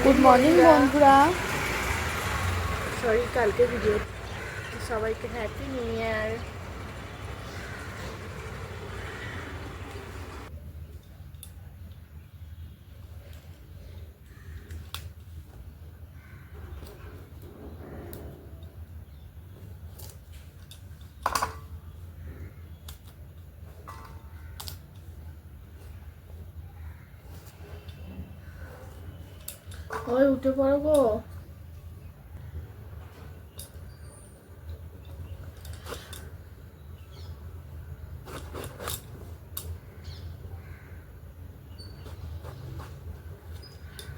Good morning বন্ধুরা। Sorry কালকে video. সবাইকে হ্যাপি নিউ ইয়ার। ওই উঠে পড়ো গো।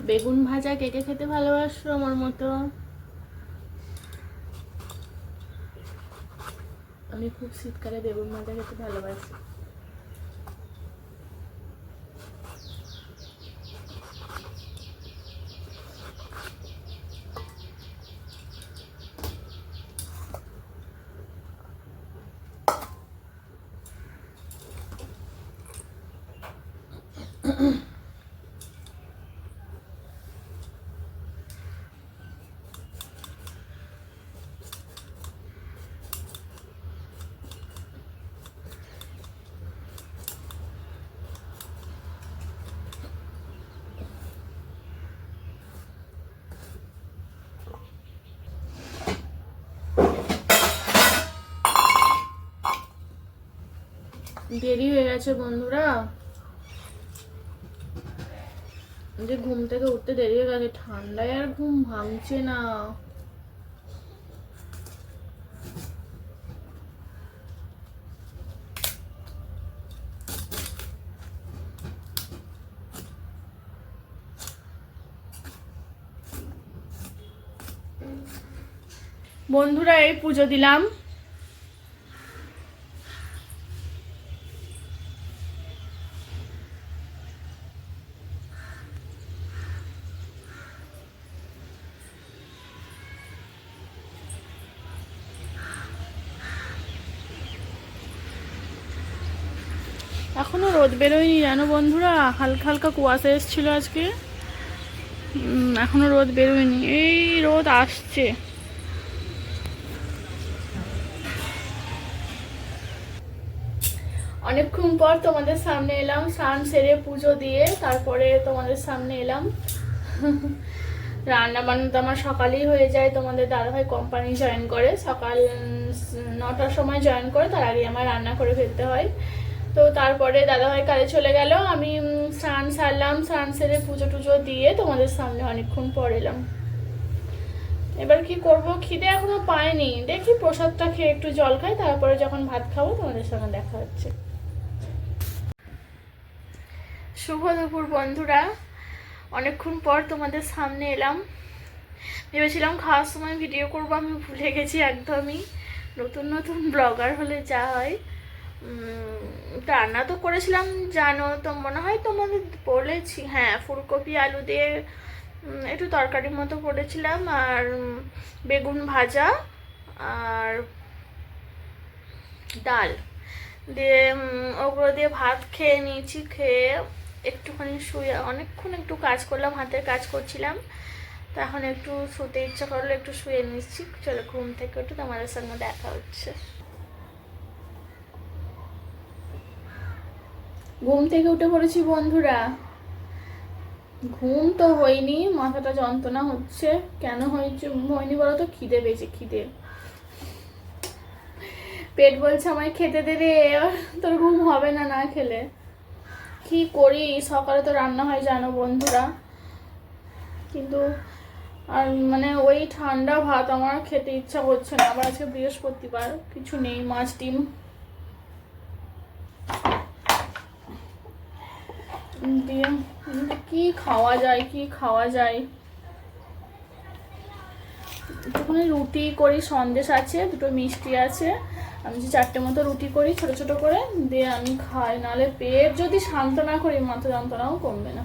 বেগুন ভাজা কে কে খেতে ভালোবাসো আমার মতো? আমি খুব শীতকালে বেগুন ভাজা খেতে ভালোবাসি। দেরি হয়ে গেছে বন্ধুরা, যে ঘুম থেকে উঠতে দেরি হয়ে গেছে। ঠান্ডায় আর ঘুম ভাঙছে না। বন্ধুরা এই পুজো দিলাম। এখনো রোদ বেরোয়নি জানো বন্ধুরা, হালকা হালকা কুয়াশা এসেছিল আজকে। এখনো রোদ বেরোয়নি, এই রোদ আসছে। অনেকক্ষণ পর তোমাদের সামনে এলাম, স্নান সেরে পুজো দিয়ে তারপরে তোমাদের সামনে এলাম। রান্না বান্না তো আমার সকালেই হয়ে যায়। তোমাদের দাদাভাই কোম্পানি জয়েন করে, সকাল 9টার সময় জয়েন করে, তার আগে আমার রান্না করে ফেলতে হয়। তো তারপরে দাদাভাই কাজে চলে গেল, আমি স্নান সারলাম, স্নান সেরে পুজো টুজো দিয়ে তোমাদের সামনে অনেকক্ষণ পর এলাম। এবার কি করব, খিদে এখনো পাইনি, দেখি প্রসাদটা খেয়ে একটু জল খাই, তারপরে যখন ভাত খাবো তোমাদের সঙ্গে দেখা হচ্ছে। শুভ দুপুর বন্ধুরা, অনেকক্ষণ পর তোমাদের সামনে এলাম। ভেবেছিলাম খাওয়ার সময় ভিডিও করবো, আমি ভুলে গেছি একদমই। নতুন নতুন ব্লগার হলে যা হয়। রান্না তো করেছিলাম জানো তো, মনে হয় তোমাদের বলেছি। হ্যাঁ, ফুলকপি আলু দিয়ে একটু তরকারির মতো করেছিলাম, আর বেগুন ভাজা আর ডাল দিয়ে ওগুলো দিয়ে ভাত খেয়ে নিয়েছি। খেয়ে একটুখানি শুয়ে অনেকক্ষণ একটু কাজ করলাম, হাতের কাজ করছিলাম। তো এখন একটু শুতে ইচ্ছা করলো, একটু শুয়ে নিচ্ছি। চলো ঘুম থেকে একটু তোমাদের সঙ্গে দেখা হচ্ছে। ঘুম থেকে উঠে পড়েছি বন্ধুরা। ঘুম তো হয়নি, মাথাটা যন্ত্রণা হচ্ছে। কেন হয়নি বলো তো? খিদে পেয়েছে, খিদে। পেট বলছে আমায় খেতে দে রে, তোর ঘুম হবে না না খেলে। কি করি, সকালে তো রান্না হয় জানো বন্ধুরা, কিন্তু আর মানে ওই ঠান্ডা ভাত আমার খেতে ইচ্ছা করছে না। আবার আজকে বৃহস্পতিবার, কিছু নেই, মাছ ডিম দিয়ে কি খাওয়া যায়, কি খাওয়া যায়। একটুখানি রুটি করি, সন্দেশ আছে, দুটো মিষ্টি আছে। আমি যে 4টে মতো রুটি করি ছোট ছোট করে, দিয়ে আমি খাই। নাহলে পেট যদি শান্ত না করি, মাথা যন্ত্রণাও কমবে না।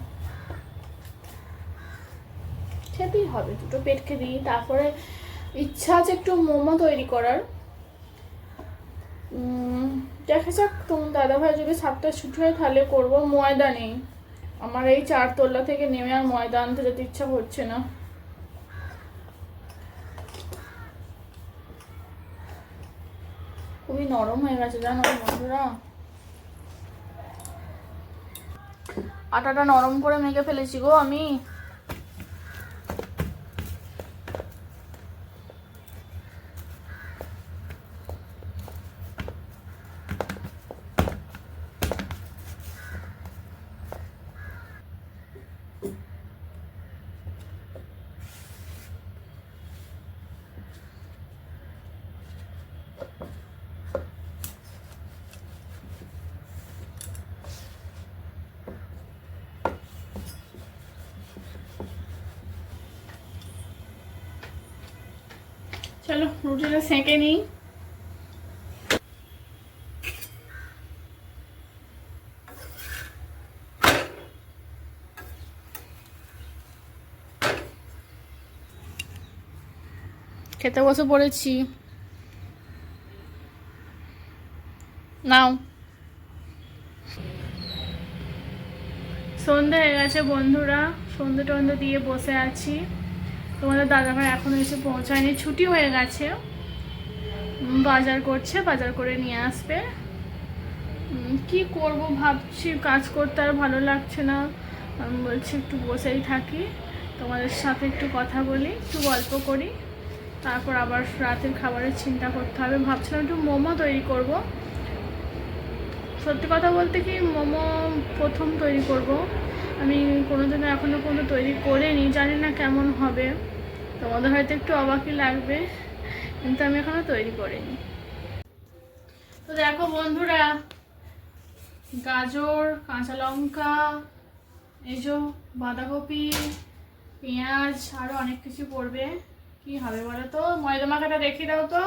খেতেই হবে, দুটো পেটকে দিই। তারপরে ইচ্ছা আছে একটু মোমো তৈরি করার। দেখা যাক, তোমার দাদাভাই যদি 7টায় ছুটি হয় তাহলে করবো। ময়দা নেই, আমার এই 4 তলা থেকে নেমে আর ময়দা আনতে যেতে ইচ্ছা হচ্ছে না। খুবই নরম হয়ে গেছে জানো বন্ধুরা, আটাটা নরম করে মেখে ফেলেছি গো আমি। চলো রুটিটা সেঁকে নিই। খেতে বসে পড়েছি, নাও। সন্ধে হয়ে গেছে বন্ধুরা, সন্ধে টন্ধে দিয়ে বসে আছি। তোমাদের দাদাভাই এখনো এসে পৌঁছায়নি, ছুটি হয়ে গেছে। বাজার করছে, বাজার করে নিয়ে আসবে। কি করব ভাবছি, কাজ করতে আর ভালো লাগছে না। আমি বলছি একটু বসেই থাকি, তোমাদের সাথে একটু কথা বলি, একটু গল্প করি, তারপর আবার রাতের খাবারের চিন্তা করতে হবে। ভাবছিলাম একটু মোমো তৈরি করব। সত্যি কথা বলতে কি, মোমো প্রথম তৈরি করব আমি, কোনোদিনও এখনও পর্যন্ত তৈরি করিনি, জানি না কেমন হবে। তোমাদের হয়তো একটু অবাকই লাগবে, কিন্তু আমি এখনও তৈরি করিনি। তো দেখো বন্ধুরা, গাজর, কাঁচা লঙ্কা, এই যে বাঁধাকপি, পেঁয়াজ, আরও অনেক কিছু পড়বে। কি হবে বলো তো? ময়দা মাখাটা দেখিয়ে দাও তো,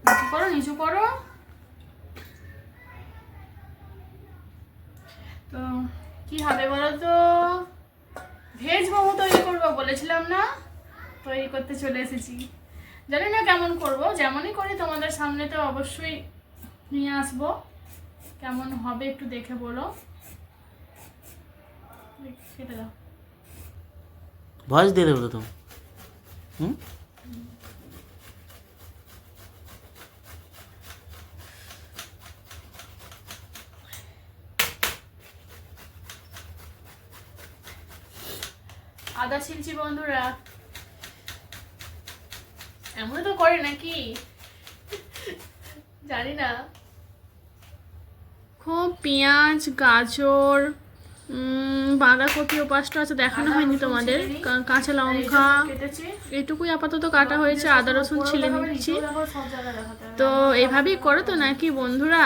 নিচু করো নিচু করো। তো কি হবে বলো তো? ভেজ মোমো তৈরি করবো বলেছিলাম না, তৈরি করতে চলে এসেছি। জানি না কেমন করব, যেমনই করি তোমাদের সামনে তো অবশ্যই নিয়ে আসবো। কেমন হবে একটু দেখে বলো। কেটে দাও, ভয়েস দিয়ে দেবো তো তুমি। আদা ছিলছি বন্ধুরা, এমন তো করে নাকি জানি না। খুব পেঁয়াজ, গাজর, বাঁধাকপি ওপাশটা আছে, দেখানো হয়নি তোমাদের। কাঁচা লঙ্কা এটুকুই আপাতত কাটা হয়েছে, আদা রসুন ছিলে নিচ্ছি। তো এইভাবেই করো তো নাকি বন্ধুরা?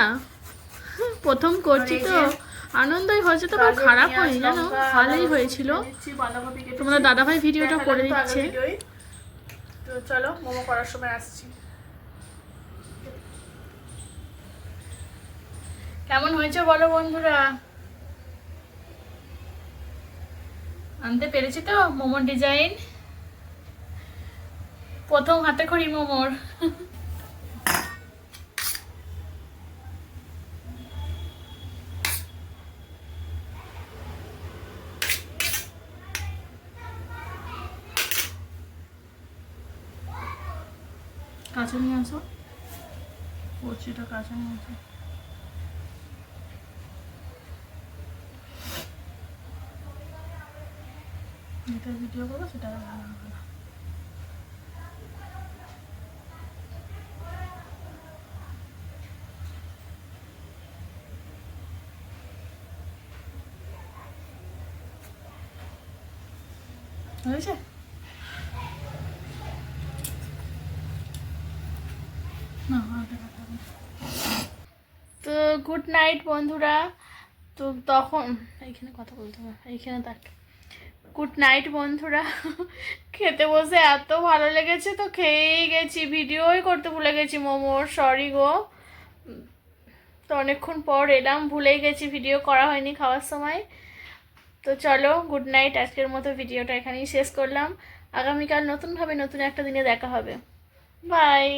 প্রথম করছি তো, আনন্দই হয়েছে, তো খারাপ হয়নি জানো, ভালোই হয়েছিল। তোমাদের দাদাভাই ভিডিওটা করে দিচ্ছে। তো চলো মোমো করার সময় আসছি। কেমন হয়েছে বলো বন্ধুরা? আনতে পেরেছি তো মোমোর ডিজাইন, প্রথম হাতে খড়ি মোমোর। কাছে নিয়ে আসো, কচুটা কাছে নিয়ে আসো। যেটা ভিডিও করবো সেটা ভালো হবে না। হয়েছে? না, তো গুড নাইট বন্ধুরা। তো তখন এইখানে কথা বলতে হবে, এইখানে থাক। গুড নাইট বন্ধুরা। খেতে বসে এত ভালো লেগেছে, তো খেয়েই গেছি, ভিডিওই করতে ভুলে গেছি মোমোর, সরি গো। তো অনেকক্ষণ পর এলাম, ভুলেই গেছি, ভিডিও করা হয়নি খাওয়ার সময়। তো চলো গুড নাইট, আজকের মতো ভিডিওটা এখানেই শেষ করলাম। আগামীকাল নতুনভাবে নতুন একটা দিনে দেখা হবে। বাই।